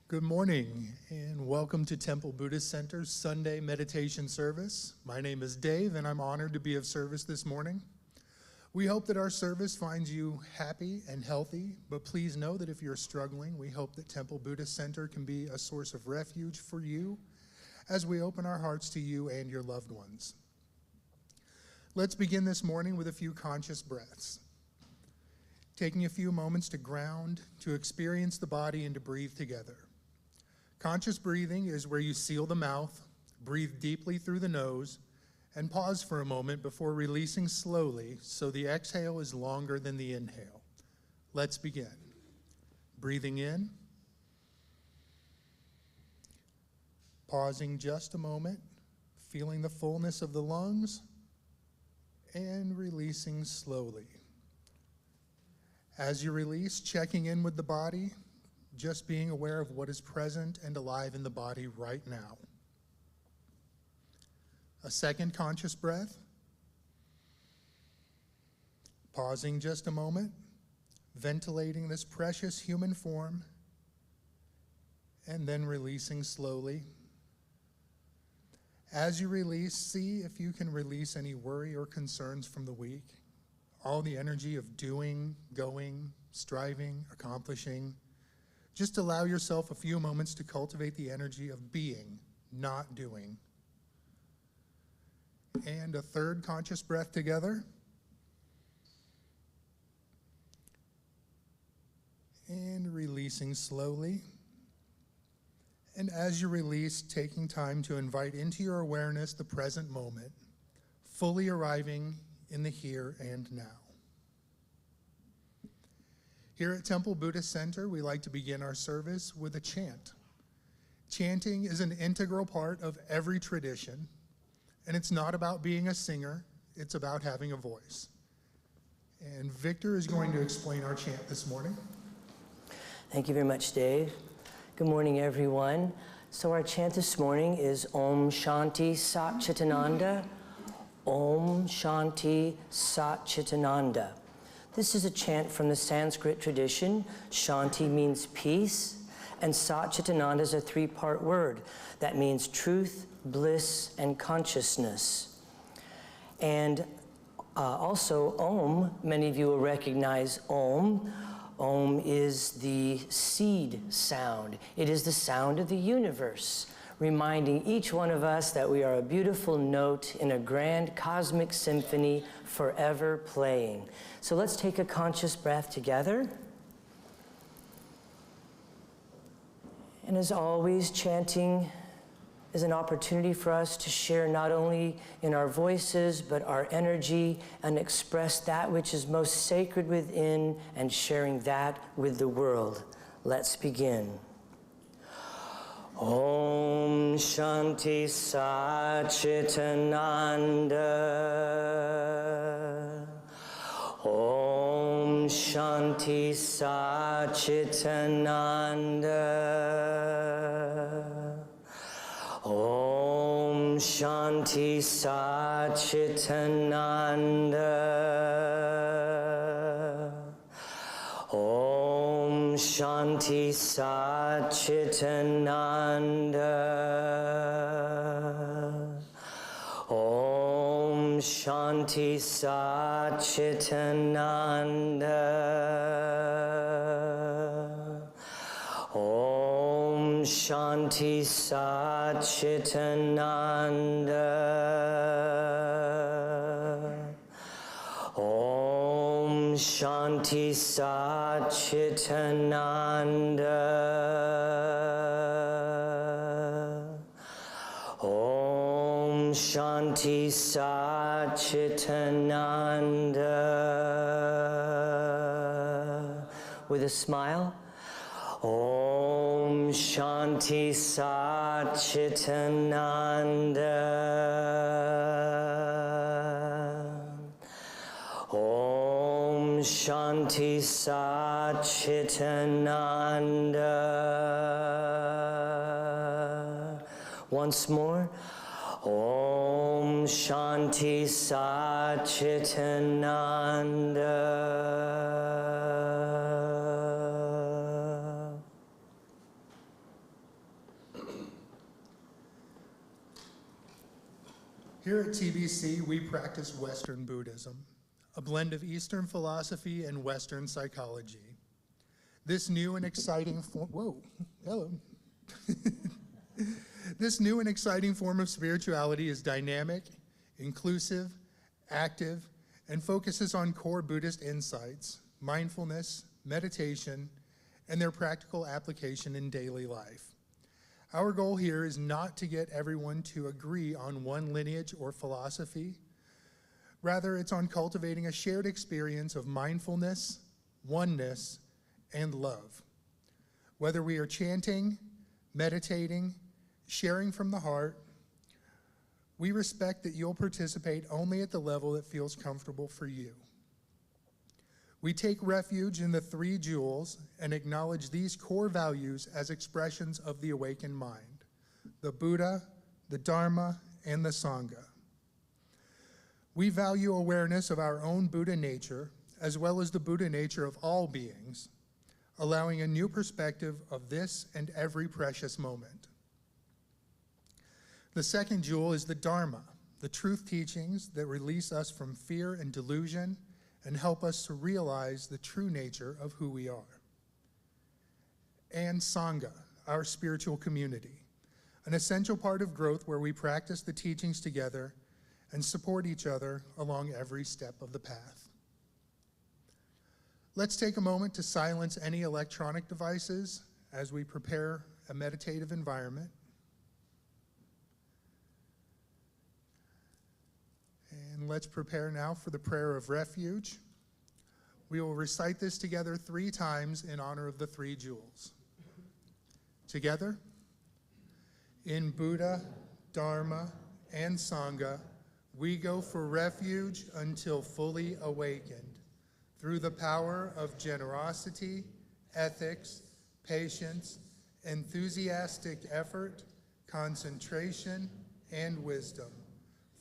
Good morning and welcome to Temple Buddhist Center's Sunday meditation service. My name is Dave and I'm honored to be of service this morning. We hope that our service finds you happy and healthy, but please know that if you're struggling, we hope that Temple Buddhist Center can be a source of refuge for you as we open our hearts to you and your loved ones. Let's begin this morning with a few conscious breaths. Taking a few moments to ground, to experience the body, and to breathe together. Conscious breathing is where you seal the mouth, breathe deeply through the nose, and pause for a moment before releasing slowly so the exhale is longer than the inhale. Let's begin. Breathing in, pausing just a moment, feeling the fullness of the lungs, and releasing slowly. As you release, checking in with the body, just being aware of what is present and alive in the body right now. A second conscious breath. Pausing just a moment, ventilating this precious human form, and then releasing slowly. As you release, see if you can release any worry or concerns from the week. All the energy of doing, going, striving, accomplishing. Just allow yourself a few moments to cultivate the energy of being, not doing. And a third conscious breath together. And releasing slowly. And as you release, taking time to invite into your awareness the present moment, fully arriving in the here and now. Here at Temple Buddhist Center, we like to begin our service with a chant. Chanting is an integral part of every tradition, and it's not about being a singer, it's about having a voice. And Victor is going to explain our chant this morning. Thank you very much, Dave. Good morning, everyone. So our chant this morning is Om Shanti Sat Chitananda. Om Shanti Sat Chitananda. This is a chant from the Sanskrit tradition. Shanti means peace, and Sat Chitananda is a three-part word. That means truth, bliss, and consciousness. And also Om, many of you will recognize Om. Om is the seed sound. It is the sound of the universe, reminding each one of us that we are a beautiful note in a grand cosmic symphony forever playing. So let's take a conscious breath together. And as always, chanting is an opportunity for us to share not only in our voices, but our energy and express that which is most sacred within and sharing that with the world. Let's begin. Om Shanti Sat Chitananda. Om Shanti Sat Chitananda. Om Shanti Sat Chitananda. Om Shanti Sat Chitananda. Om Shanti Sat Chitananda. Om Shanti Sat Chitananda. Om Shanti Sat Chitananda. Om Shanti Sat Chitananda. With a smile. Om Shanti Sat Chitananda. Om Shanti Sat Chitananda. Once more. Om Shanti Sat Chitananda. Here at TBC, we practice Western Buddhism, a blend of Eastern philosophy and Western psychology. This new and exciting This new and exciting form of spirituality is dynamic, inclusive, active, and focuses on core Buddhist insights, mindfulness, meditation, and their practical application in daily life. Our goal here is not to get everyone to agree on one lineage or philosophy. Rather, it's on cultivating a shared experience of mindfulness, oneness, and love. Whether we are chanting, meditating, sharing from the heart, we respect that you'll participate only at the level that feels comfortable for you. We take refuge in the three jewels and acknowledge these core values as expressions of the awakened mind: the Buddha, the Dharma, and the Sangha. We value awareness of our own Buddha nature, as well as the Buddha nature of all beings, allowing a new perspective of this and every precious moment. The second jewel is the Dharma, the truth teachings that release us from fear and delusion and help us to realize the true nature of who we are. And Sangha, our spiritual community, an essential part of growth where we practice the teachings together and support each other along every step of the path. Let's take a moment to silence any electronic devices as we prepare a meditative environment. And let's prepare now for the prayer of refuge. We will recite this together 3 times in honor of the 3 jewels. Together, in Buddha, Dharma, and Sangha, we go for refuge until fully awakened, through the power of generosity, ethics, patience, enthusiastic effort, concentration, and wisdom.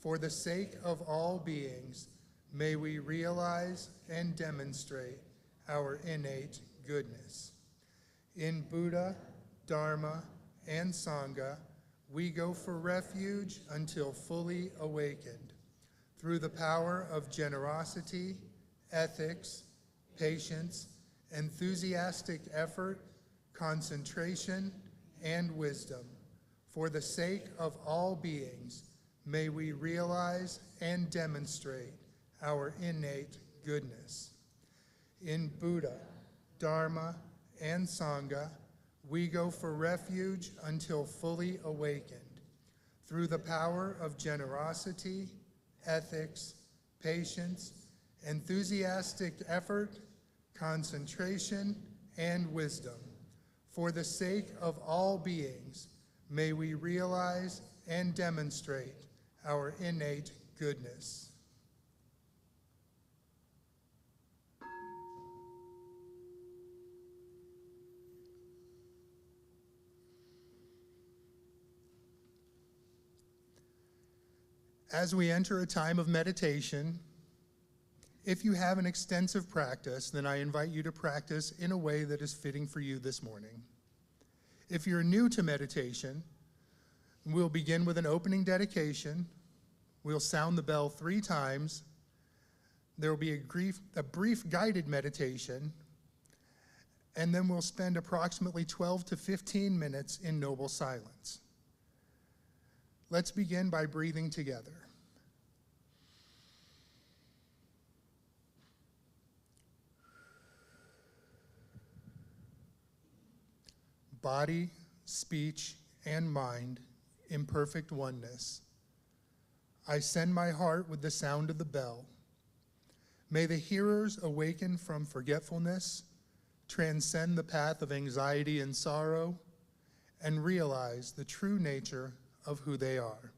For the sake of all beings, may we realize and demonstrate our innate goodness. In Buddha, Dharma, and Sangha, we go for refuge until fully awakened, through the power of generosity, ethics, patience, enthusiastic effort, concentration, and wisdom. For the sake of all beings, may we realize and demonstrate our innate goodness. In Buddha, Dharma, and Sangha, we go for refuge until fully awakened, through the power of generosity, ethics, patience, enthusiastic effort, concentration, and wisdom. For the sake of all beings, may we realize and demonstrate our innate goodness. As we enter a time of meditation, if you have an extensive practice, then I invite you to practice in a way that is fitting for you this morning. If you're new to meditation, we'll begin with an opening dedication. We'll sound the bell 3 times. There will be a brief guided meditation, and then we'll spend approximately 12 to 15 minutes in noble silence. Let's begin by breathing together. Body, speech, and mind in perfect oneness. I send my heart with the sound of the bell. May the hearers awaken from forgetfulness, transcend the path of anxiety and sorrow, and realize the true nature of who they are.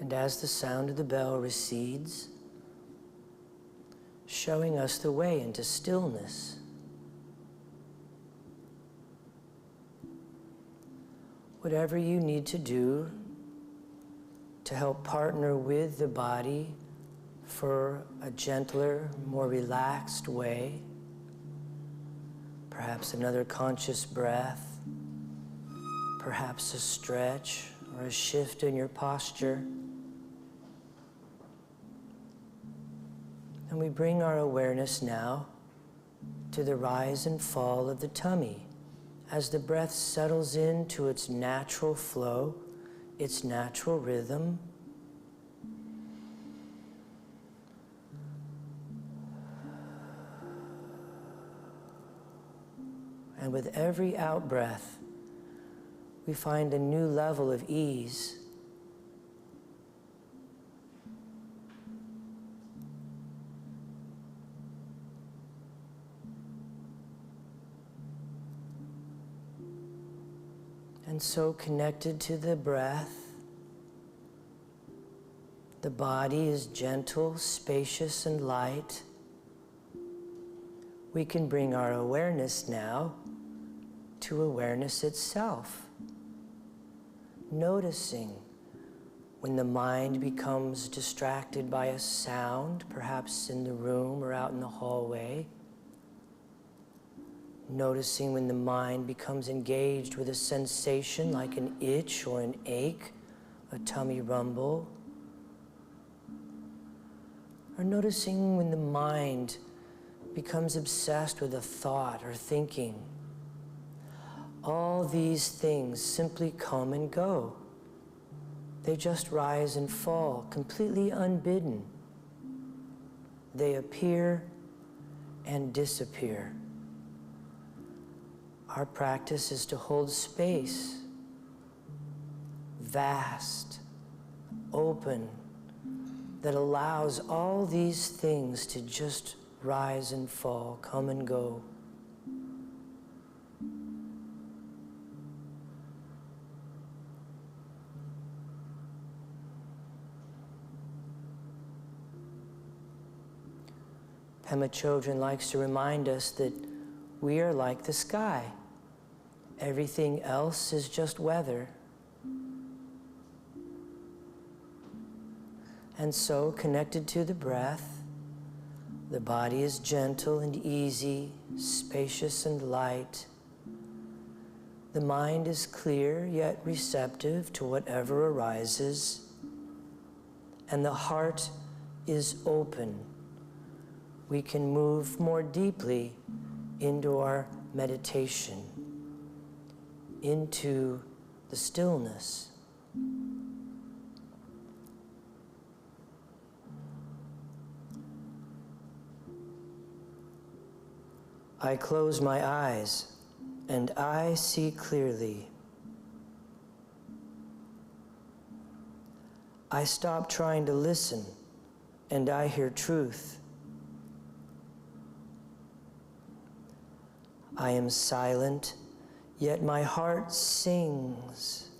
And as the sound of the bell recedes, showing us the way into stillness, whatever you need to do to help partner with the body for a gentler, more relaxed way, perhaps another conscious breath, perhaps a stretch or a shift in your posture. And we bring our awareness now to the rise and fall of the tummy as the breath settles into its natural flow, its natural rhythm. And with every out-breath, we find a new level of ease. And so connected to the breath, the body is gentle, spacious, and light. We can bring our awareness now to awareness itself, noticing when the mind becomes distracted by a sound, perhaps in the room or out in the hallway, noticing when the mind becomes engaged with a sensation like an itch or an ache, a tummy rumble, or noticing when the mind becomes obsessed with a thought or thinking. All these things simply come and go. They just rise and fall, completely unbidden. They appear and disappear. Our practice is to hold space, vast, open, that allows all these things to just rise and fall, come and go. Pema Chodron likes to remind us that we are like the sky. Everything else is just weather. And so, connected to the breath, the body is gentle and easy, spacious and light. The mind is clear yet receptive to whatever arises. And the heart is open. We can move more deeply into our meditation, into the stillness. I close my eyes and I see clearly. I stop trying to listen and I hear truth. I am silent, yet my heart sings.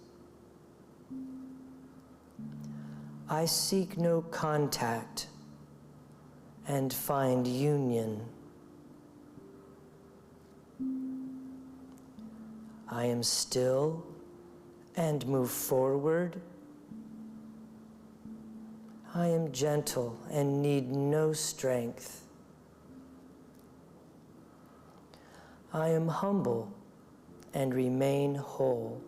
I seek no contact and find union. I am still and move forward. I am gentle and need no strength. I am humble and remain whole,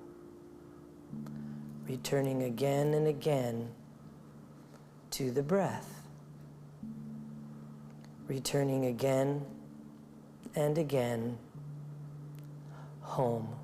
returning again and again to the breath, returning again and again home.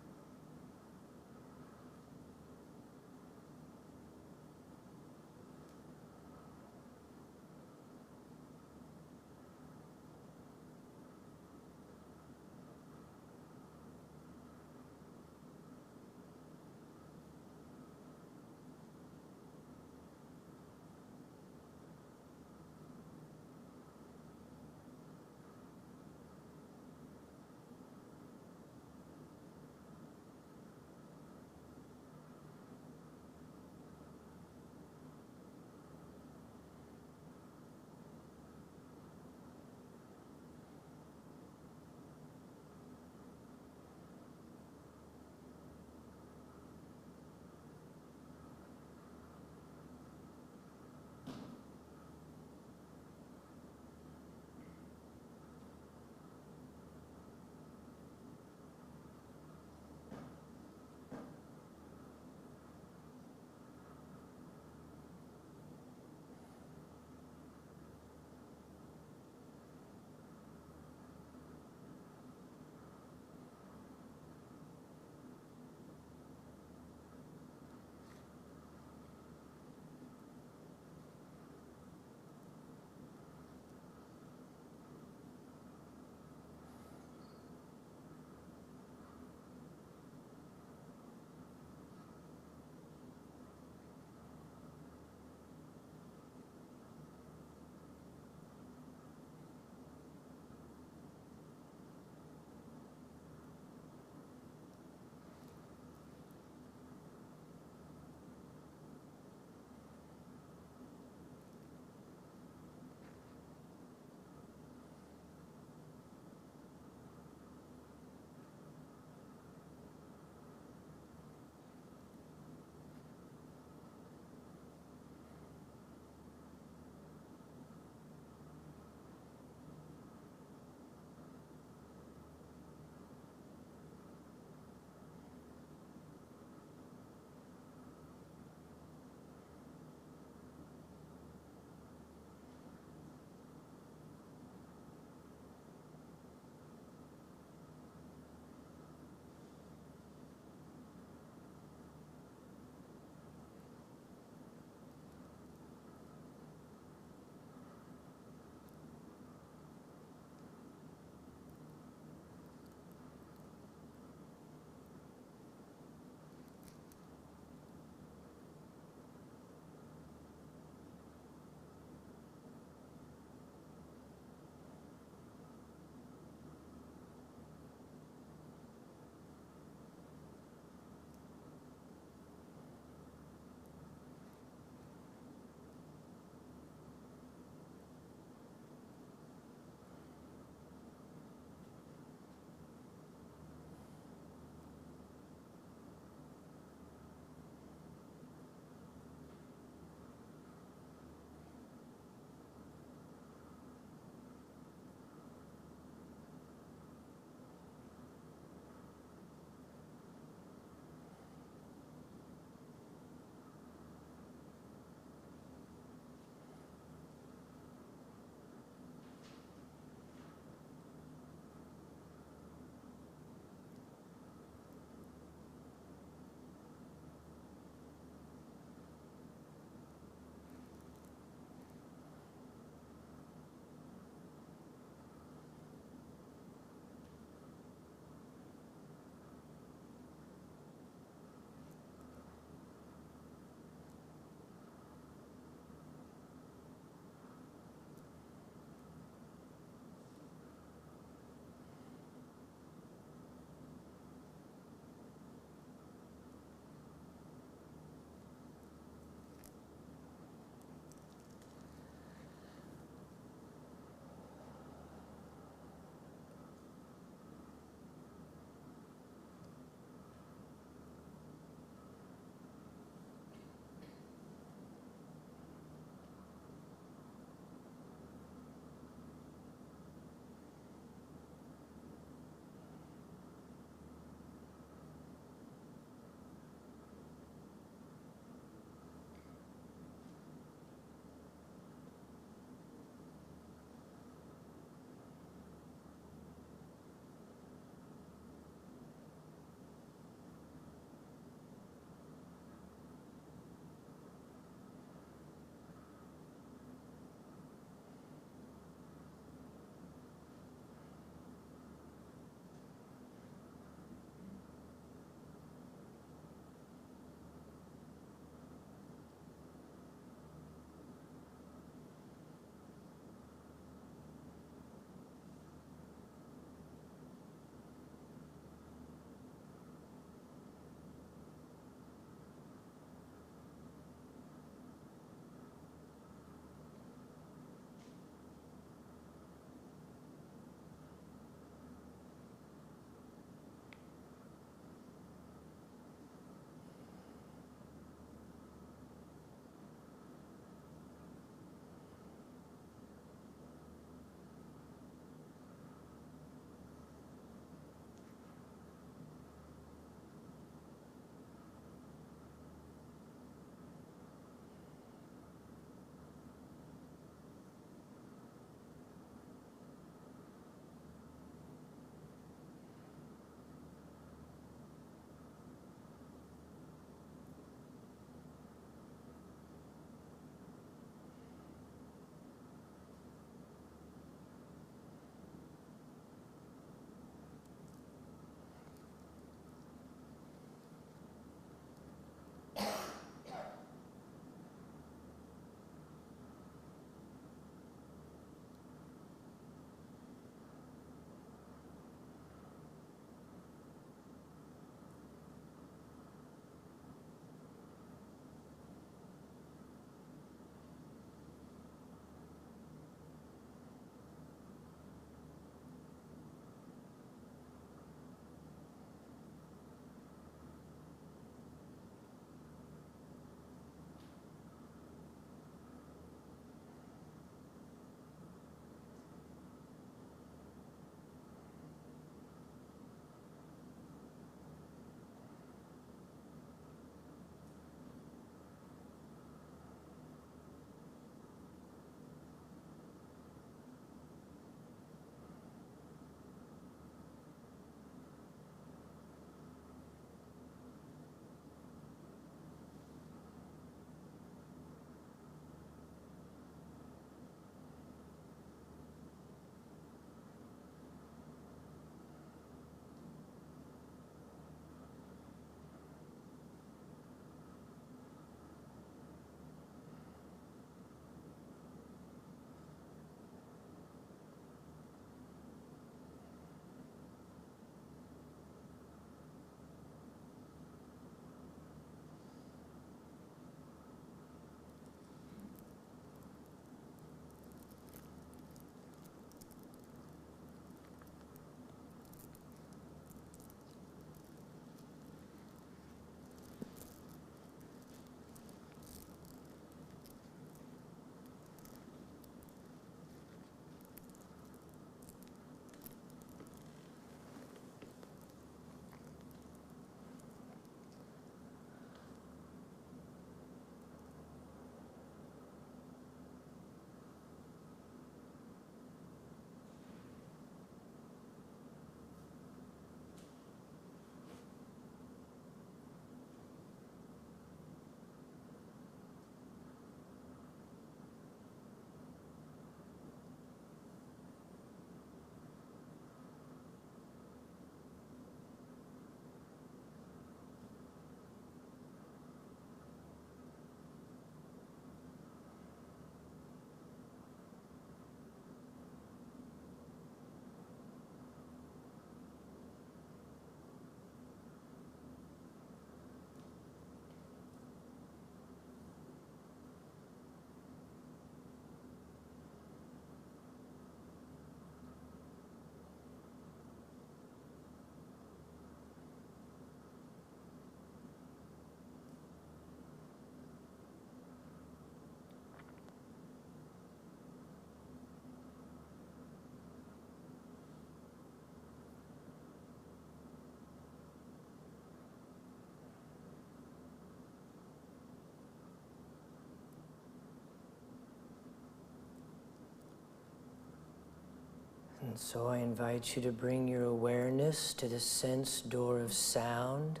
And so I invite you to bring your awareness to the sense door of sound,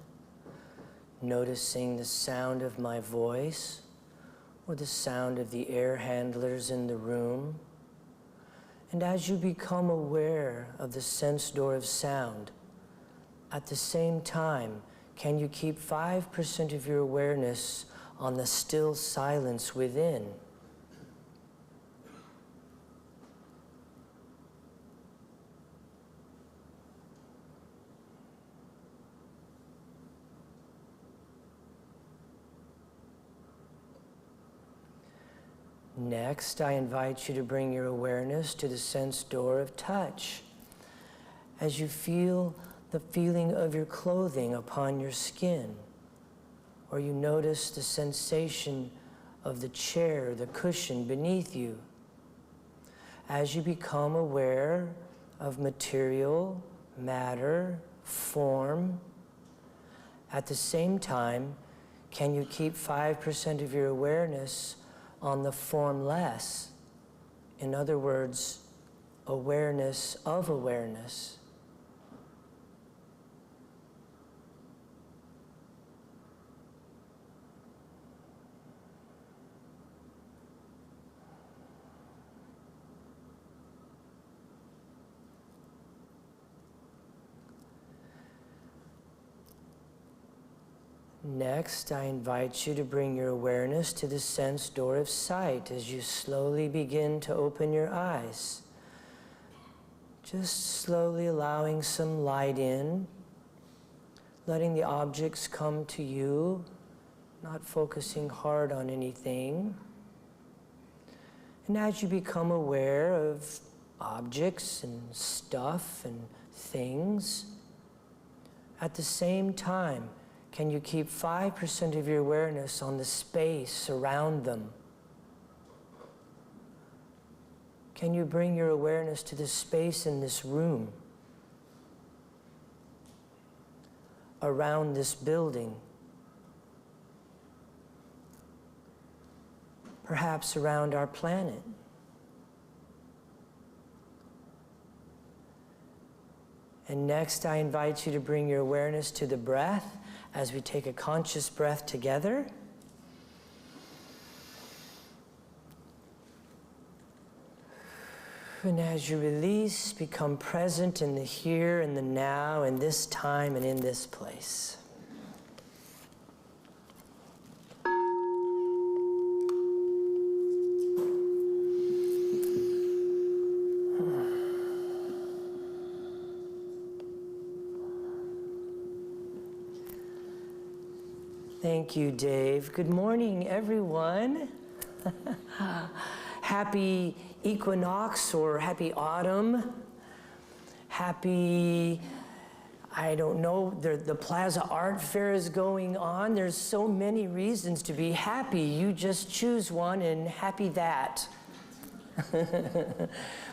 noticing the sound of my voice or the sound of the air handlers in the room. And as you become aware of the sense door of sound, at the same time, can you keep 5% of your awareness on the still silence within? Next, I invite you to bring your awareness to the sense door of touch. As you feel the feeling of your clothing upon your skin, or you notice the sensation of the chair, the cushion beneath you. As you become aware of material, matter, form, at the same time, can you keep 5% of your awareness on the formless? In other words, awareness of awareness. Next, I invite you to bring your awareness to the sense door of sight as you slowly begin to open your eyes. Just slowly allowing some light in, letting the objects come to you, not focusing hard on anything. And as you become aware of objects and stuff and things, at the same time, can you keep 5% of your awareness on the space around them? Can you bring your awareness to the space in this room, around this building, perhaps around our planet? And next, I invite you to bring your awareness to the breath as we take a conscious breath together. And as you release, become present in the here and the now, in this time and in this place. Thank you, Dave. Good morning, everyone. Happy equinox or happy autumn. Happy, I don't know, the Plaza Art Fair is going on. There's so many reasons to be happy. You just choose one and happy that.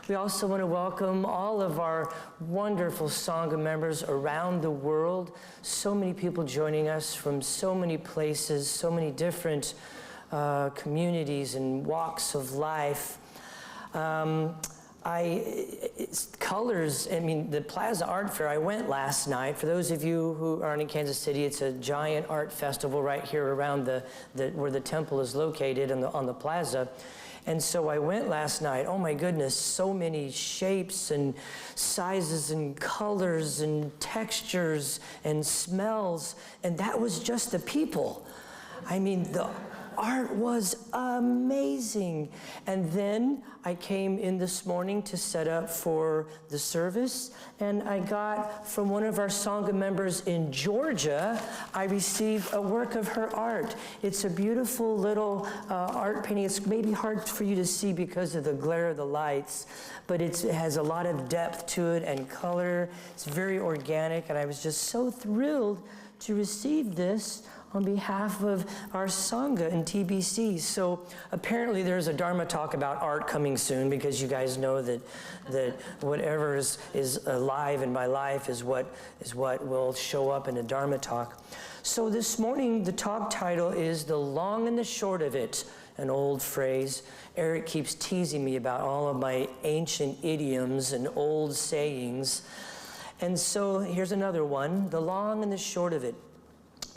We also want to welcome all of our wonderful Sangha members around the world. So many people joining us from so many places, so many different communities and walks of life. Colors, I mean, the Plaza Art Fair, I went last night. For those of you who aren't in Kansas City, it's a giant art festival right here around where the temple is located on the plaza. And so I went last night. Oh my goodness, so many shapes and sizes and colors and textures and smells. And that was just the people. I mean, the art was amazing. And then I came in this morning to set up for the service, and I got from one of our Sangha members in Georgia, I received a work of her art. It's a beautiful little art painting. It's maybe hard for you to see because of the glare of the lights, but it has a lot of depth to it and color. It's very organic, and I was just so thrilled to receive this on behalf of our Sangha and TBC. So apparently there's a Dharma talk about art coming soon, because you guys know that whatever is alive in my life is what will show up in a Dharma talk. So this morning the talk title is The Long and the Short of It, an old phrase. Eric keeps teasing me about all of my ancient idioms and old sayings. And so here's another one, the long and the short of it.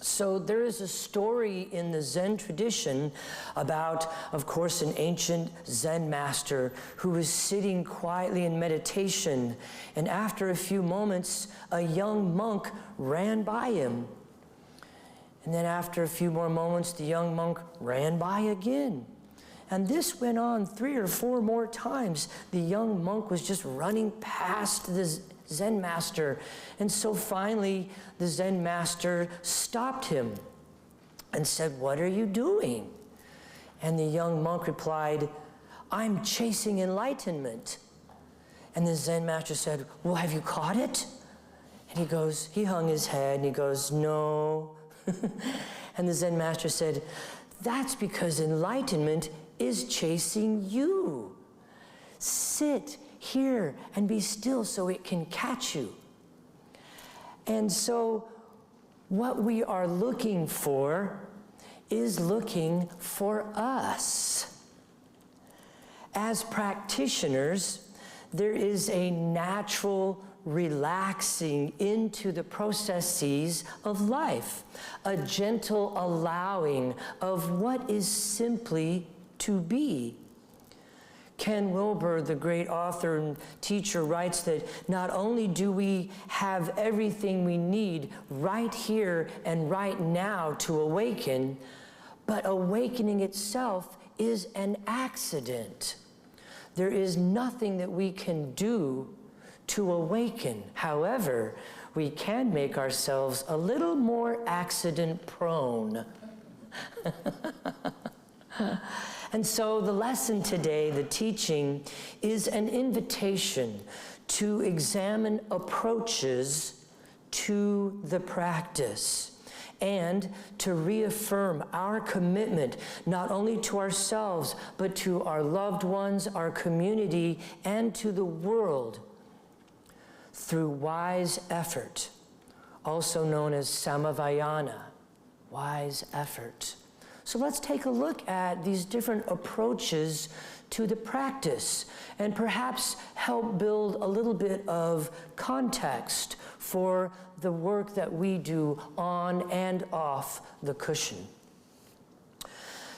So there is a story in the Zen tradition about, of course, an ancient Zen master who was sitting quietly in meditation, and after a few moments, a young monk ran by him. And then after a few more moments, the young monk ran by again. And this went on 3 or 4 more times. The young monk was just running past the Zen master. And so finally, the Zen master stopped him and said, "What are you doing?" And the young monk replied, "I'm chasing enlightenment." And the Zen master said, "Well, have you caught it?" And he hung his head and he goes, "No." And the Zen master said, "That's because enlightenment is chasing you. Sit here and be still so it can catch you." And so what we are looking for is looking for us. As practitioners, there is a natural relaxing into the processes of life, a gentle allowing of what is simply to be. Ken Wilber, the great author and teacher, writes that not only do we have everything we need right here and right now to awaken, but awakening itself is an accident. There is nothing that we can do to awaken. However, we can make ourselves a little more accident prone. And so the lesson today, the teaching, is an invitation to examine approaches to the practice and to reaffirm our commitment not only to ourselves, but to our loved ones, our community, and to the world through wise effort, also known as samavayana, wise effort. So let's take a look at these different approaches to the practice and perhaps help build a little bit of context for the work that we do on and off the cushion.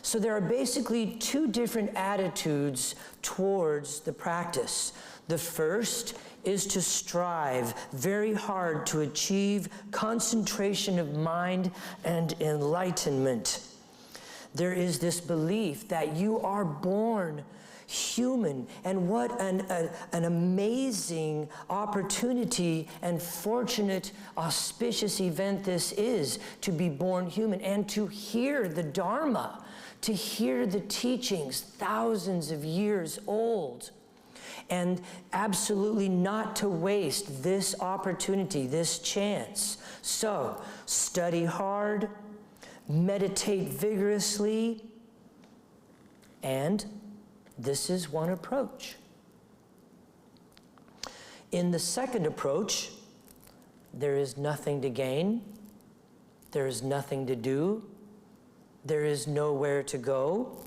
So there are basically 2 different attitudes towards the practice. The first is to strive very hard to achieve concentration of mind and enlightenment. There is this belief that you are born human, and what an amazing opportunity and fortunate, auspicious event this is, to be born human and to hear the Dharma, to hear the teachings thousands of years old, and absolutely not to waste this opportunity, this chance. So, study hard, meditate vigorously, and this is one approach. In the second approach, there is nothing to gain, there is nothing to do, there is nowhere to go.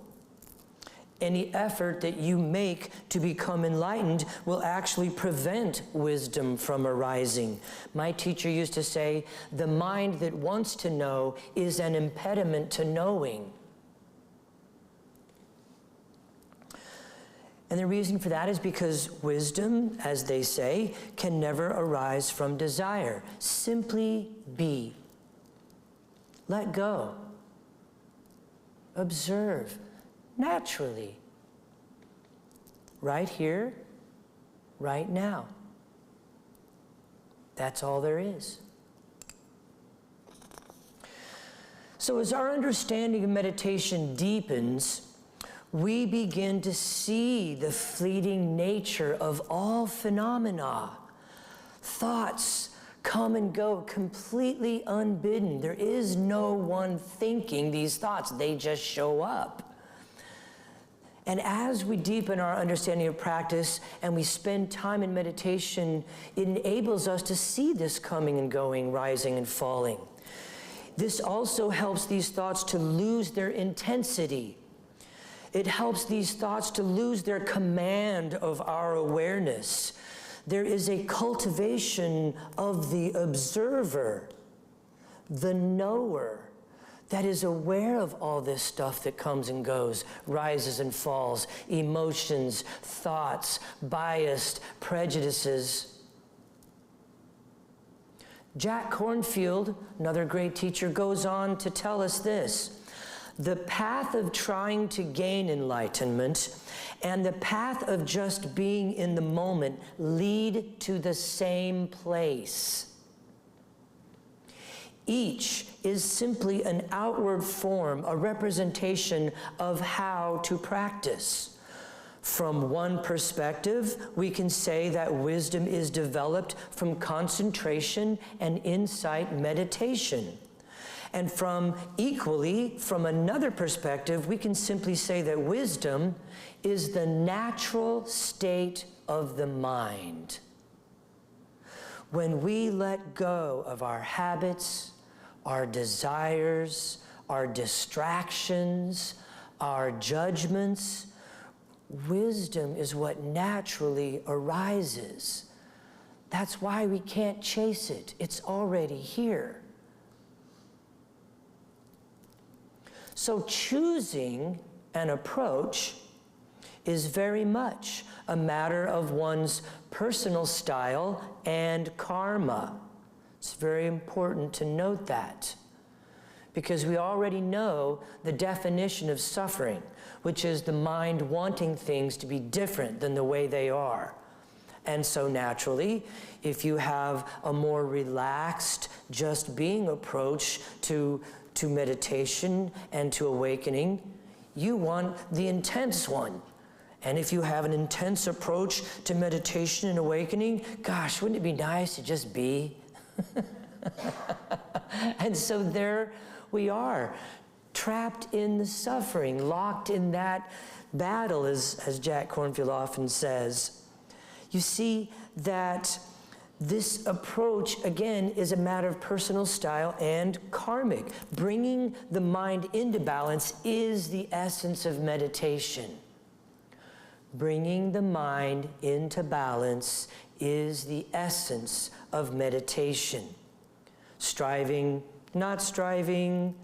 Any effort that you make to become enlightened will actually prevent wisdom from arising. My teacher used to say, the mind that wants to know is an impediment to knowing. And the reason for that is because wisdom, as they say, can never arise from desire. Simply be. Let go. Observe. Naturally, right here, right now. That's all there is. So as our understanding of meditation deepens, we begin to see the fleeting nature of all phenomena. Thoughts come and go completely unbidden. There is no one thinking these thoughts. They just show up. And as we deepen our understanding of practice and we spend time in meditation, it enables us to see this coming and going, rising and falling. This also helps these thoughts to lose their intensity. It helps these thoughts to lose their command of our awareness. There is a cultivation of the observer, the knower, that is aware of all this stuff that comes and goes, rises and falls, emotions, thoughts, biased prejudices. Jack Kornfield, another great teacher, goes on to tell us this: the path of trying to gain enlightenment and the path of just being in the moment lead to the same place. Each is simply an outward form, a representation of how to practice. From one perspective, we can say that wisdom is developed from concentration and insight meditation. And from another perspective, we can simply say that wisdom is the natural state of the mind. When we let go of our habits, our desires, our distractions, our judgments, wisdom is what naturally arises. That's why we can't chase it. It's already here. So choosing an approach is very much a matter of one's personal style and karma. It's very important to note that, because we already know the definition of suffering, which is the mind wanting things to be different than the way they are. And so naturally, if you have a more relaxed, just being approach to meditation and to awakening, you want the intense one. And if you have an intense approach to meditation and awakening, gosh, wouldn't it be nice to just be? And so there we are, trapped in the suffering, locked in that battle, as Jack Kornfield often says. You see that this approach, again, is a matter of personal style and karmic. Bringing the mind into balance is the essence of meditation. Bringing the mind into balance is the essence of meditation. Striving, not striving,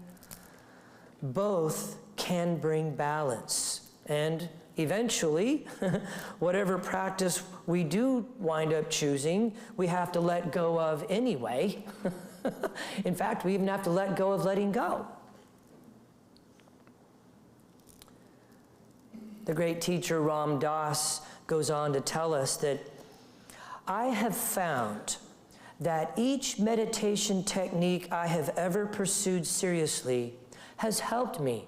both can bring balance. And eventually, whatever practice we do wind up choosing, we have to let go of anyway. In fact, we even have to let go of letting go. The great teacher Ram Dass goes on to tell us that I have found that each meditation technique I have ever pursued seriously has helped me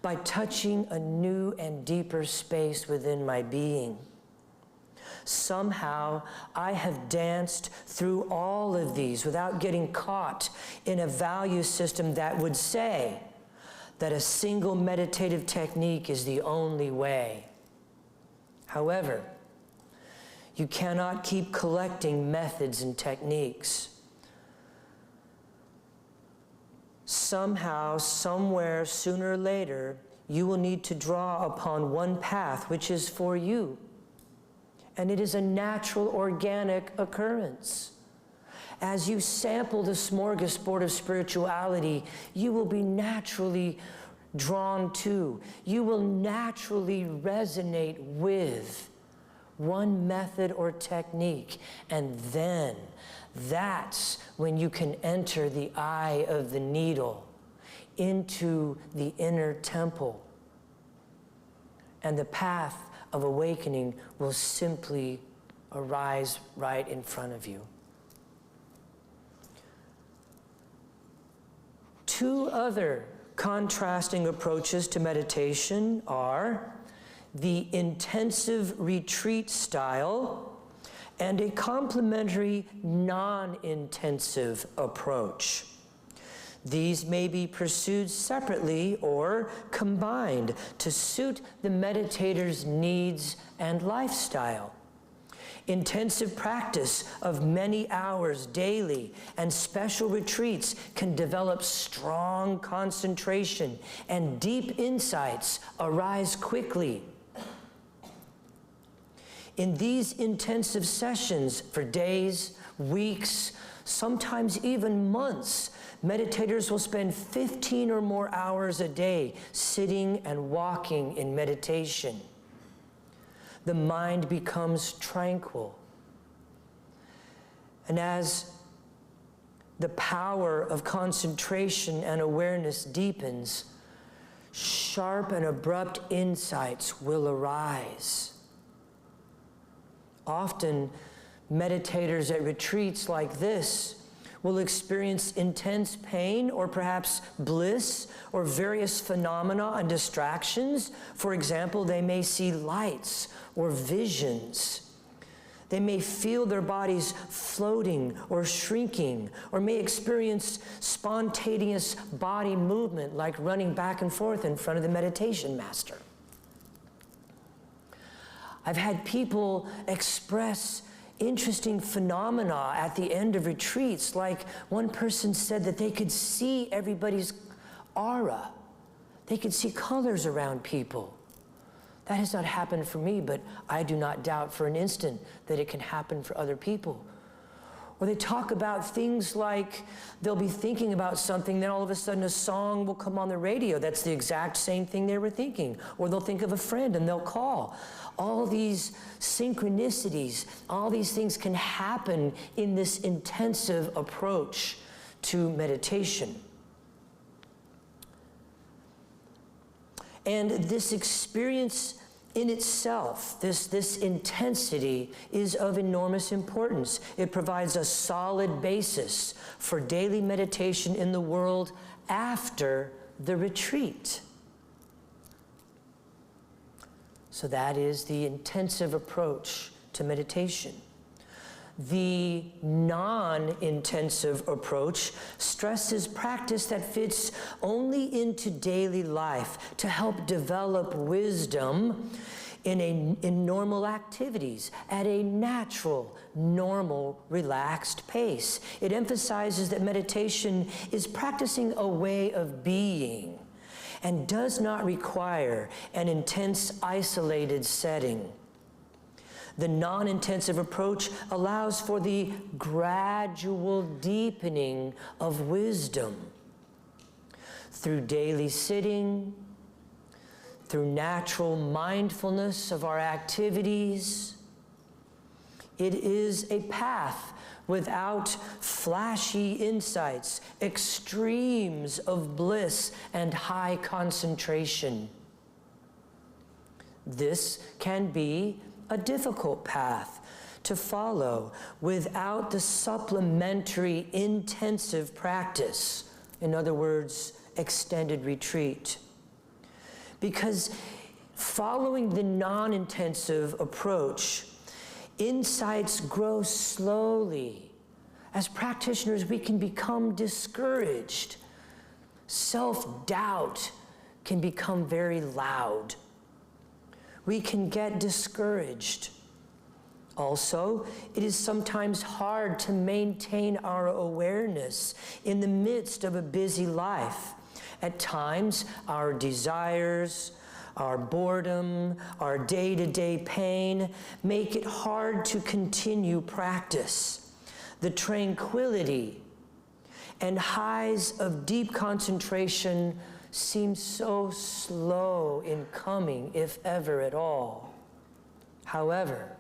by touching a new and deeper space within my being. Somehow, I have danced through all of these without getting caught in a value system that would say that a single meditative technique is the only way. However, you cannot keep collecting methods and techniques. Somehow, somewhere, sooner or later, you will need to draw upon one path which is for you. And it is a natural, organic occurrence. As you sample the smorgasbord of spirituality, you will be naturally drawn to, you will naturally resonate with one method or technique, and then that's when you can enter the eye of the needle into the inner temple, and the path of awakening will simply arise right in front of you. Two other contrasting approaches to meditation are the intensive retreat style and a complementary non-intensive approach. These may be pursued separately or combined to suit the meditator's needs and lifestyle. Intensive practice of many hours daily and special retreats can develop strong concentration, and deep insights arise quickly. In these intensive sessions for days, weeks, sometimes even months, meditators will spend 15 or more hours a day sitting and walking in meditation. The mind becomes tranquil. And as the power of concentration and awareness deepens, sharp and abrupt insights will arise. Often, meditators at retreats like this will experience intense pain or perhaps bliss or various phenomena and distractions. For example, they may see lights or visions. They may feel their bodies floating or shrinking, or may experience spontaneous body movement like running back and forth in front of the meditation master. I've had people express interesting phenomena at the end of retreats, like one person said that they could see everybody's aura. They could see colors around people. That has not happened for me, but I do not doubt for an instant that it can happen for other people. Or they talk about things like they'll be thinking about something, then all of a sudden a song will come on the radio that's the exact same thing they were thinking. Or they'll think of a friend and they'll call. All these synchronicities, all these things can happen in this intensive approach to meditation. And this experience in itself, this intensity, is of enormous importance. It provides a solid basis for daily meditation in the world after the retreat. So that is the intensive approach to meditation. The non-intensive approach stresses practice that fits only into daily life to help develop wisdom in normal activities at a natural, normal, relaxed pace. It emphasizes that meditation is practicing a way of being and does not require an intense, isolated setting. The non-intensive approach allows for the gradual deepening of wisdom through daily sitting, through natural mindfulness of our activities. It is a path without flashy insights, extremes of bliss, and high concentration. This can be a difficult path to follow without the supplementary intensive practice. In other words, extended retreat. Because following the non-intensive approach, insights grow slowly. As practitioners, we can become discouraged. Self-doubt can become very loud. We can get discouraged. Also, it is sometimes hard to maintain our awareness in the midst of a busy life. At times, our desires, our boredom, our day-to-day pain make it hard to continue practice. The tranquility and highs of deep concentration seem so slow in coming, if ever at all. However,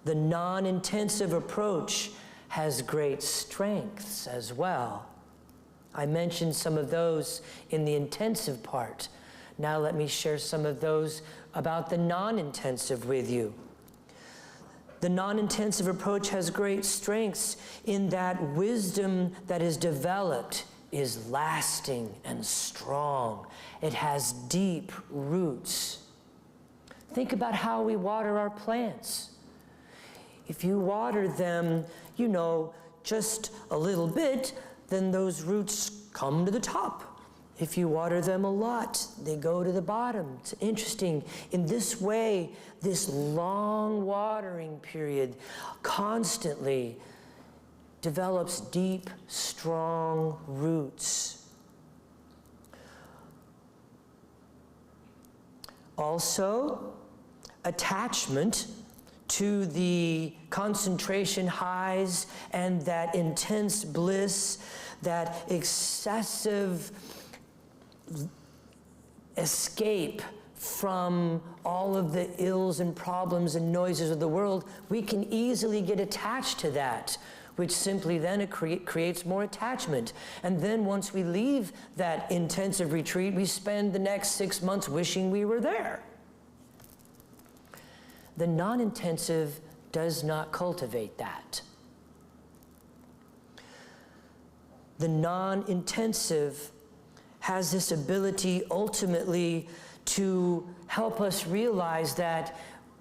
the non-intensive approach has great strengths as well. I mentioned some of those in the intensive part. Now let me share some of those about the non-intensive with you. The non-intensive approach has great strengths in that wisdom that is developed is lasting and strong. It has deep roots. Think about how we water our plants. If you water them, just a little bit, then those roots come to the top If you water them a lot, they go to the bottom. It's interesting. In this way, this long watering period constantly develops deep, strong roots. Also, attachment to the concentration highs and that intense bliss, that excessive escape from all of the ills and problems and noises of the world, we can easily get attached to that, which simply then creates more attachment. And then once we leave that intensive retreat, we spend the next 6 months wishing we were there. The non-intensive does not cultivate that. The non-intensive has this ability ultimately to help us realize that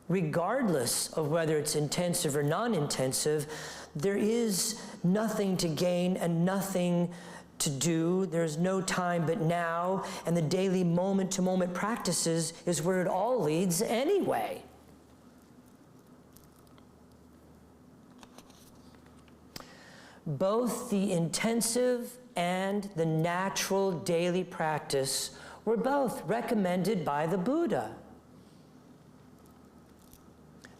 regardless of whether it's intensive or non-intensive, there is nothing to gain and nothing to do. There's no time but now, and the daily moment-to-moment practices is where it all leads anyway. Both the intensive and the natural daily practice were both recommended by the Buddha.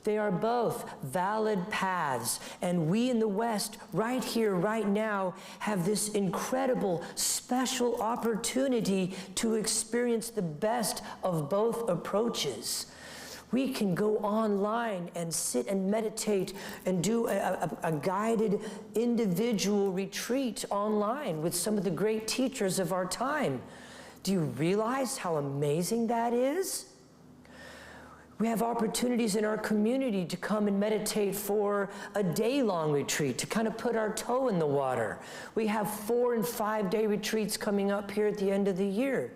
They are both valid paths, and we in the West, right here, right now, have this incredible, special opportunity to experience the best of both approaches. We can go online and sit and meditate and do a guided individual retreat online with some of the great teachers of our time. Do you realize how amazing that is? We have opportunities in our community to come and meditate for a day-long retreat, to kind of put our toe in the water. We have 4- and 5-day retreats coming up here at the end of the year.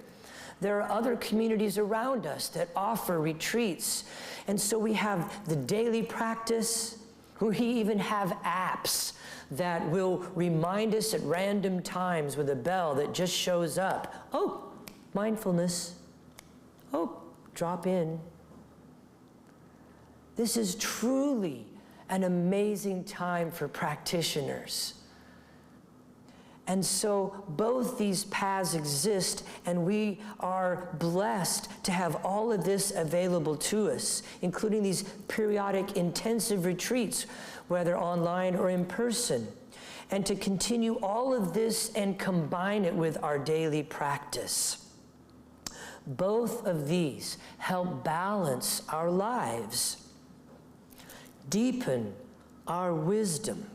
There are other communities around us that offer retreats. And so we have the daily practice. We even have apps that will remind us at random times with a bell that just shows up. Oh, mindfulness. Oh, drop in. This is truly an amazing time for practitioners. And so both these paths exist, and we are blessed to have all of this available to us, including these periodic intensive retreats, whether online or in person, and to continue all of this and combine it with our daily practice. Both of these help balance our lives, deepen our wisdom,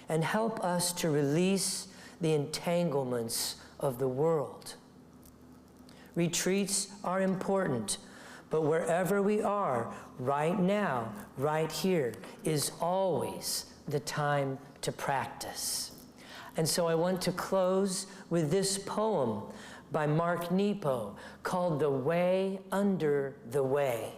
and help us to release the entanglements of the world. Retreats are important, but wherever we are, right now, right here, is always the time to practice. And so I want to close with this poem by Mark Nepo called The Way Under the Way.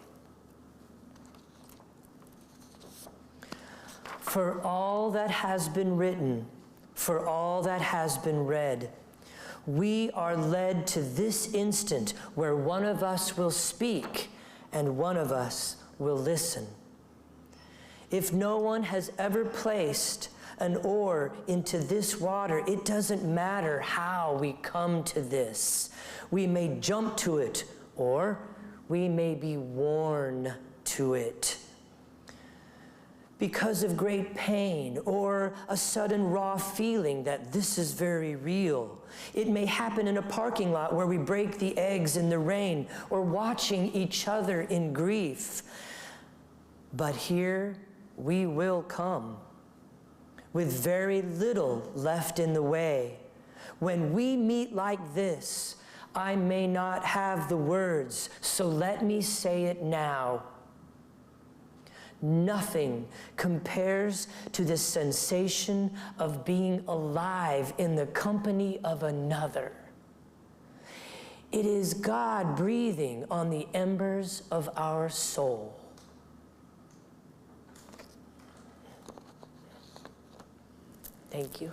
For all that has been written, for all that has been read, we are led to this instant where one of us will speak and one of us will listen. If no one has ever placed an oar into this water, it doesn't matter how we come to this. We may jump to it, or we may be worn to it because of great pain or a sudden raw feeling that this is very real. It may happen in a parking lot where we break the eggs in the rain or watching each other in grief. But here we will come with very little left in the way. When we meet like this, I may not have the words, so let me say it now. Nothing compares to the sensation of being alive in the company of another. It is God breathing on the embers of our soul. Thank you.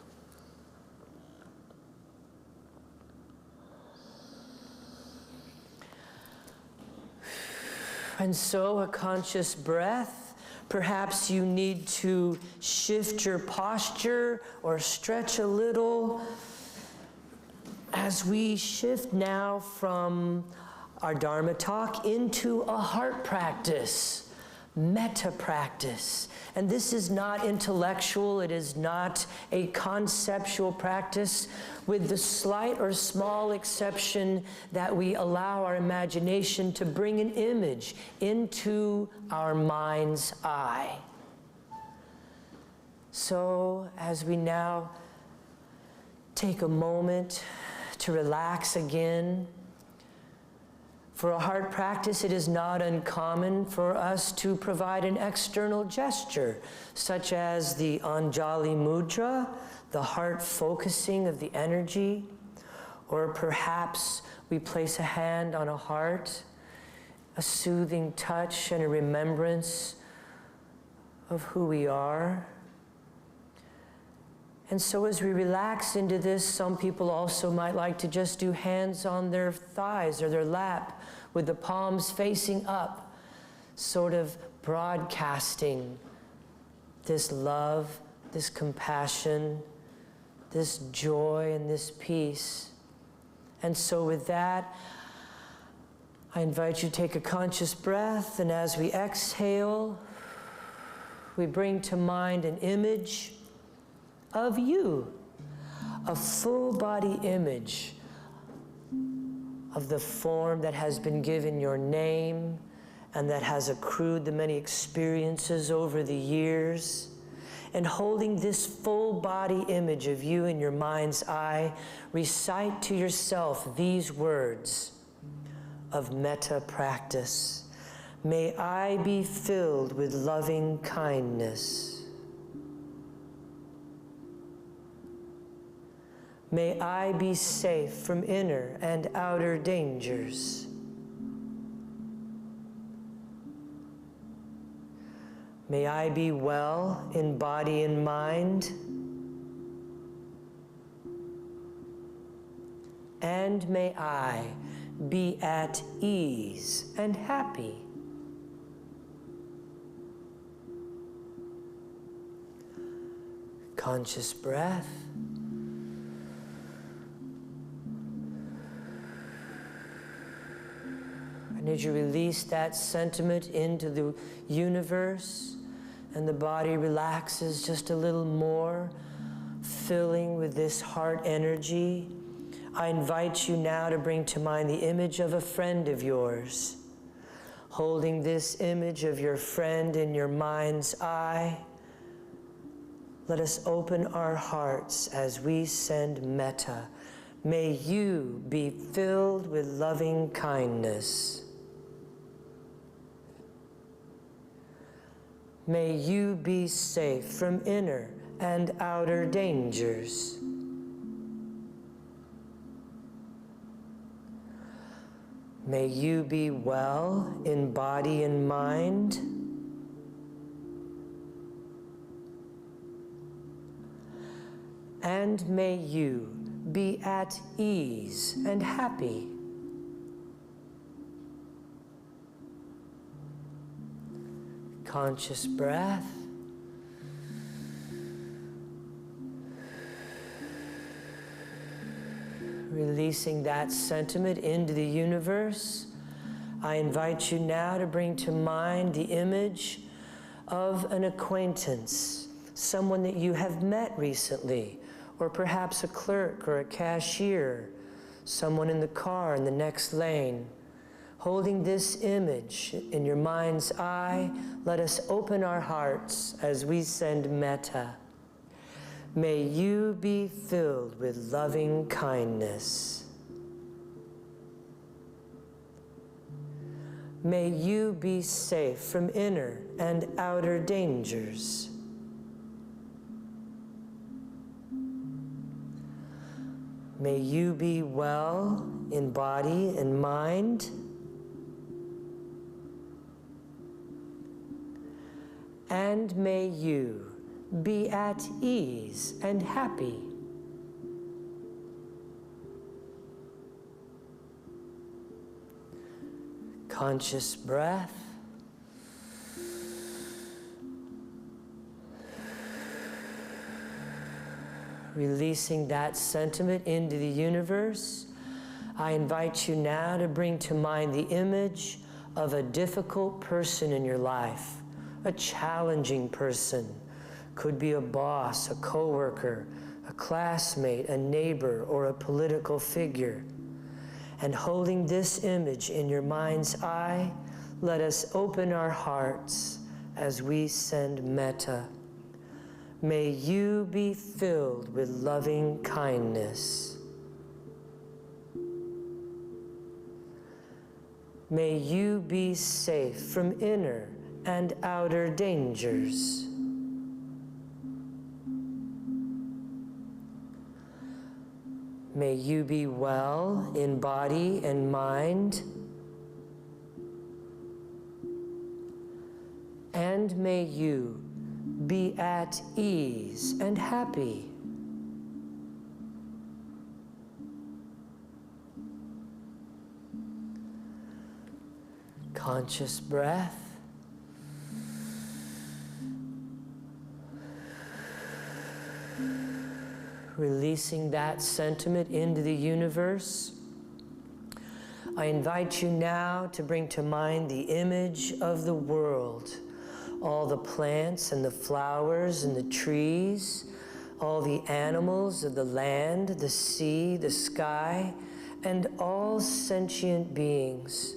And so a conscious breath. Perhaps you need to shift your posture or stretch a little. As we shift now from our Dharma talk into a heart practice, metta practice. And this is not intellectual, it is not a conceptual practice, with the slight or small exception that we allow our imagination to bring an image into our mind's eye. So as we now take a moment to relax again, for a heart practice, it is not uncommon for us to provide an external gesture, such as the Anjali Mudra, the heart focusing of the energy, or perhaps we place a hand on a heart, a soothing touch and a remembrance of who we are. And so as we relax into this, some people also might like to just do hands on their thighs or their lap with the palms facing up, sort of broadcasting this love, this compassion, this joy, and this peace. And so with that, I invite you to take a conscious breath, and as we exhale, we bring to mind an image of you, a full body image of the form that has been given your name and that has accrued the many experiences over the years. And holding this full body image of you in your mind's eye, recite to yourself these words of metta practice. May I be filled with loving kindness. May I be safe from inner and outer dangers. May I be well in body and mind. And may I be at ease and happy. Conscious breath. And as you release that sentiment into the universe, and the body relaxes just a little more, filling with this heart energy, I invite you now to bring to mind the image of a friend of yours. Holding this image of your friend in your mind's eye, let us open our hearts as we send metta. May you be filled with loving kindness. May you be safe from inner and outer dangers. May you be well in body and mind. And may you be at ease and happy. Conscious breath. Releasing that sentiment into the universe, I invite you now to bring to mind the image of an acquaintance, someone that you have met recently, or perhaps a clerk or a cashier, someone in the car in the next lane. Holding this image in your mind's eye, let us open our hearts as we send metta. May you be filled with loving kindness. May you be safe from inner and outer dangers. May you be well in body and mind. And may you be at ease and happy. Conscious breath. Releasing that sentiment into the universe, I invite you now to bring to mind the image of a difficult person in your life, a challenging person. Could be a boss, a coworker, a classmate, a neighbor, or a political figure. And holding this image in your mind's eye, let us open our hearts as we send metta. May you be filled with loving kindness. May you be safe from inner and outer dangers. May you be well in body and mind. And may you be at ease and happy. Conscious breath. Releasing that sentiment into the universe. I invite you now to bring to mind the image of the world. All the plants and the flowers and the trees, all the animals of the land, the sea, the sky, and all sentient beings.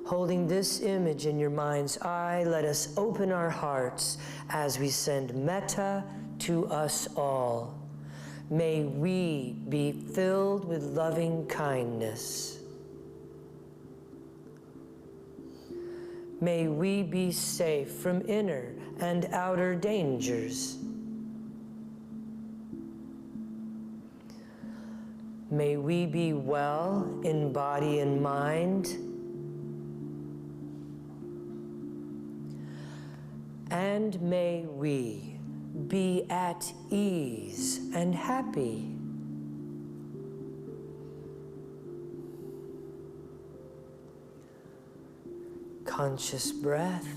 Holding this image in your mind's eye, let us open our hearts as we send metta to us all. May we be filled with loving kindness. May we be safe from inner and outer dangers. May we be well in body and mind. And may we be at ease and happy. Conscious breath.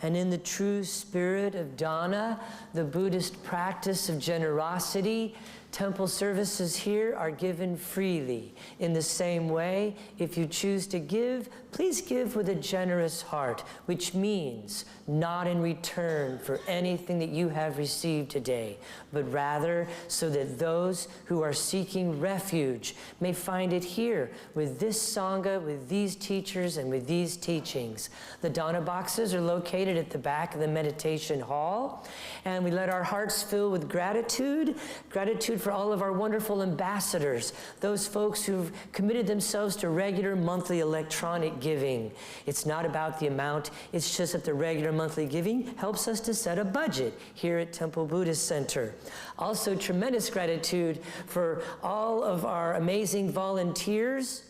And in the true spirit of dana, the Buddhist practice of generosity, temple services here are given freely. In the same way, if you choose to give, please give with a generous heart, which means not in return for anything that you have received today, but rather so that those who are seeking refuge may find it here with this Sangha, with these teachers, and with these teachings. The dana boxes are located at the back of the meditation hall, and we let our hearts fill with gratitude for all of our wonderful ambassadors, those folks who've committed themselves to regular monthly electronic giving. It's not about the amount, it's just that the regular monthly giving helps us to set a budget here at Temple Buddhist Center. Also, tremendous gratitude for all of our amazing volunteers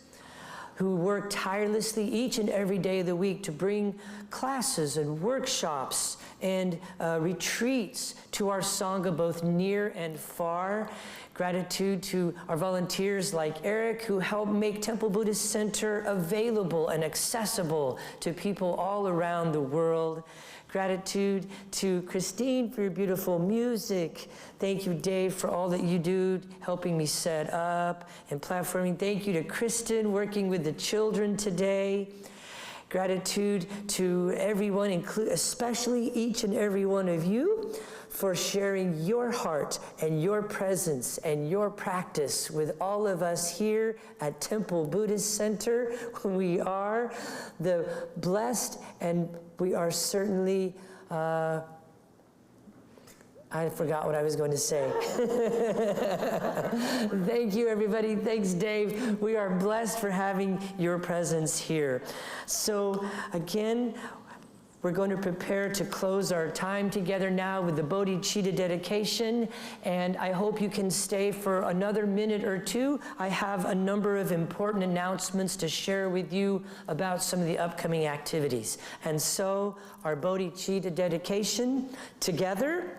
who work tirelessly each and every day of the week to bring classes and workshops and retreats to our Sangha, both near and far. Gratitude to our volunteers like Eric, who help make Temple Buddhist Center available and accessible to people all around the world. Gratitude to Christine for your beautiful music. Thank you, Dave, for all that you do, helping me set up and platforming. Thank you to Kristen, working with the children today. Gratitude to everyone, especially each and every one of you, for sharing your heart and your presence and your practice with all of us here at Temple Buddhist Center. We are the blessed, and we are certainly, I forgot what I was going to say. Thank you, everybody. Thanks, Dave. We are blessed for having your presence here. So again, we're going to prepare to close our time together now with the Bodhicitta dedication, and I hope you can stay for another minute or two. I have a number of important announcements to share with you about some of the upcoming activities. And so, our Bodhicitta dedication together.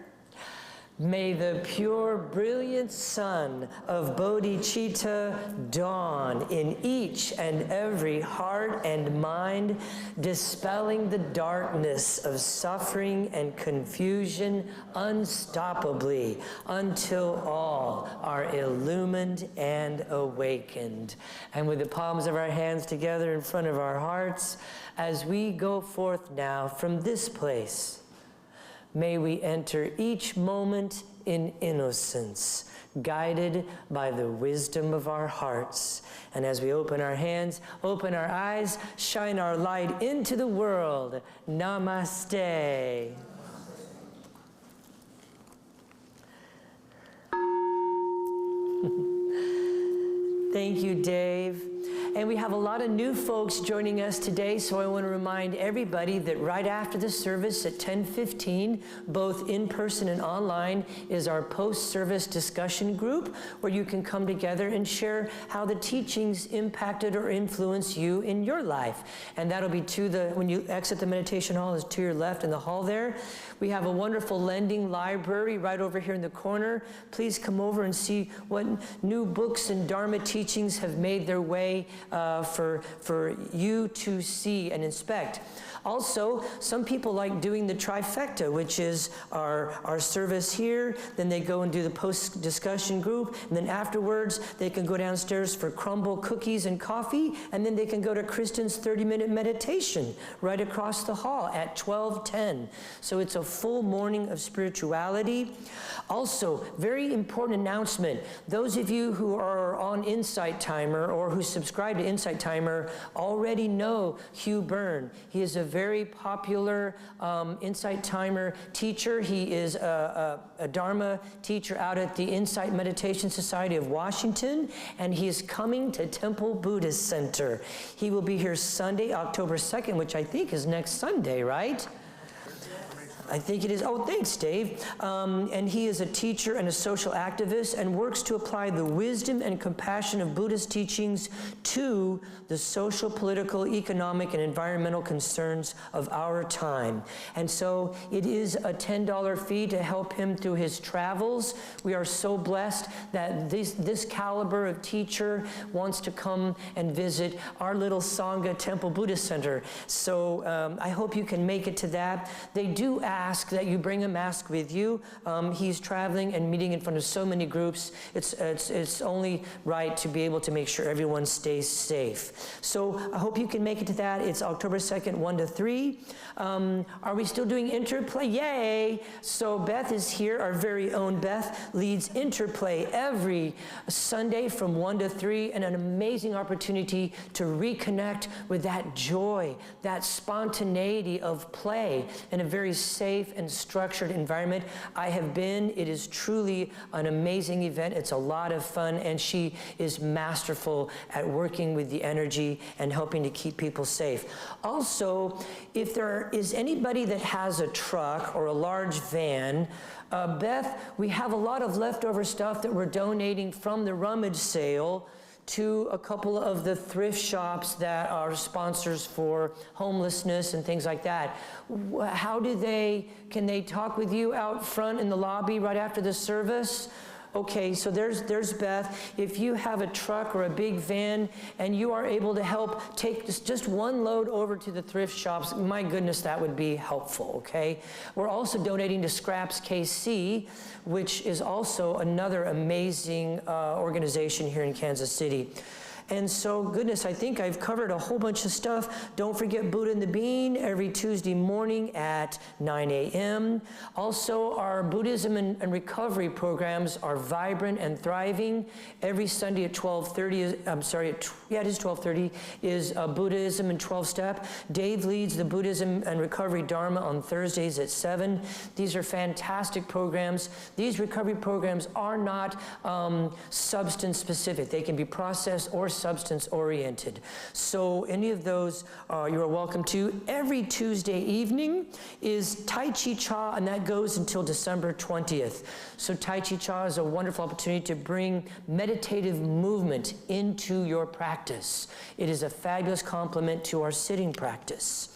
May the pure, brilliant sun of bodhicitta dawn in each and every heart and mind, dispelling the darkness of suffering and confusion unstoppably until all are illumined and awakened. And with the palms of our hands together in front of our hearts, as we go forth now from this place, may we enter each moment in innocence, guided by the wisdom of our hearts. And as we open our hands, open our eyes, shine our light into the world. Namaste. Thank you, Dave. And we have a lot of new folks joining us today, so I want to remind everybody that right after the service at 10:15, both in person and online, is our post-service discussion group where you can come together and share how the teachings impacted or influenced you in your life. And that'll be when you exit the meditation hall, is to your left in the hall there. We have a wonderful lending library right over here in the corner. Please come over and see what new books and Dharma teachings have made their way for you to see and inspect. Also, some people like doing the trifecta, which is our service here, then they go and do the post-discussion group, and then afterwards they can go downstairs for crumble cookies and coffee, and then they can go to Kristen's 30-minute meditation right across the hall at 12:10. So it's a full morning of spirituality. Also, very important announcement. Those of you who are on Insight Timer or who subscribe to Insight Timer already know Hugh Byrne. He is a very popular Insight Timer teacher. He is a Dharma teacher out at the Insight Meditation Society of Washington, and he is coming to Temple Buddhist Center. He will be here Sunday, October 2nd, which I think is next Sunday, right? I think it is. Oh, thanks, Dave. And he is a teacher and a social activist and works to apply the wisdom and compassion of Buddhist teachings to the social, political, economic, and environmental concerns of our time. And so it is a $10 fee to help him through his travels. We are so blessed that this caliber of teacher wants to come and visit our little Sangha Temple Buddhist Center. So I hope you can make it to that. They do ask that you bring a mask with you. He's traveling and meeting in front of so many groups. It's only right to be able to make sure everyone stays safe. So I hope you can make it to that. It's October 2nd, 1 to 3. Are we still doing Interplay? Yay! So Beth is here. Our very own Beth leads Interplay every Sunday from 1 to 3, and an amazing opportunity to reconnect with that joy, that spontaneity of play in a very safe and structured environment. I have been. It is truly an amazing event. It's a lot of fun, and she is masterful at working with the energy and helping to keep people safe. Also, if there is anybody that has a truck or a large van, Beth, we have a lot of leftover stuff that we're donating from the rummage sale to a couple of the thrift shops that are sponsors for homelessness and things like that. Can they talk with you out front in the lobby right after the service? Okay, so there's Beth. If you have a truck or a big van and you are able to help take just one load over to the thrift shops, my goodness, that would be helpful, okay? We're also donating to Scraps KC, which is also another amazing organization here in Kansas City. And so, goodness, I think I've covered a whole bunch of stuff. Don't forget Buddha and the Bean every Tuesday morning at 9 a.m. Also, our Buddhism and recovery programs are vibrant and thriving. Every Sunday at 12:30, it is 12:30, is Buddhism and 12-step. Dave leads the Buddhism and recovery Dharma on Thursdays at 7. These are fantastic programs. These recovery programs are not substance specific. They can be process or substance oriented. So any of those you are welcome to. Every Tuesday evening is Tai Chi Cha, and that goes until December 20th. So Tai Chi Cha is a wonderful opportunity to bring meditative movement into your practice. It is a fabulous complement to our sitting practice.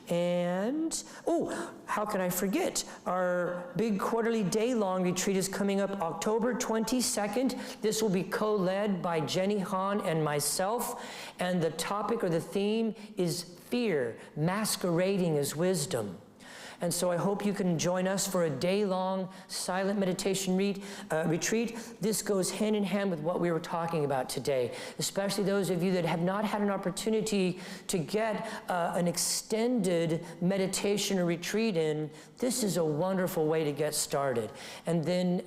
And, oh, how can I forget? Our big quarterly day-long retreat is coming up October 22nd. This will be co-led by Jenny Hahn and myself. And the topic or the theme is fear, masquerading as wisdom. And so I hope you can join us for a day-long silent meditation retreat. This goes hand in hand with what we were talking about today, especially those of you that have not had an opportunity to get an extended meditation or retreat in. This is a wonderful way to get started. And then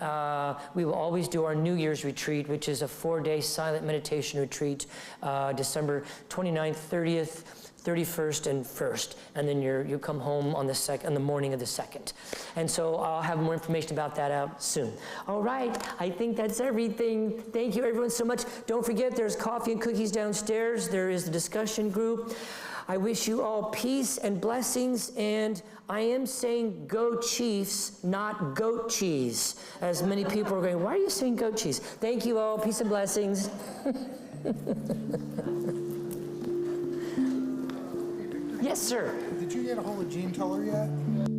we will always do our New Year's retreat, which is a 4-day silent meditation retreat, December 29th, 30th, 31st and 1st, and then you come home on the morning of the 2nd. And so I'll have more information about that out soon. All right, I think that's everything. Thank you everyone so much. Don't forget there's coffee and cookies downstairs. There is the discussion group. I wish you all peace and blessings, and I am saying go Chiefs, not goat cheese, as many people are going, why are you saying goat cheese? Thank you all, peace and blessings. Yes, sir. Did you get a hold of Gene Tuller yet?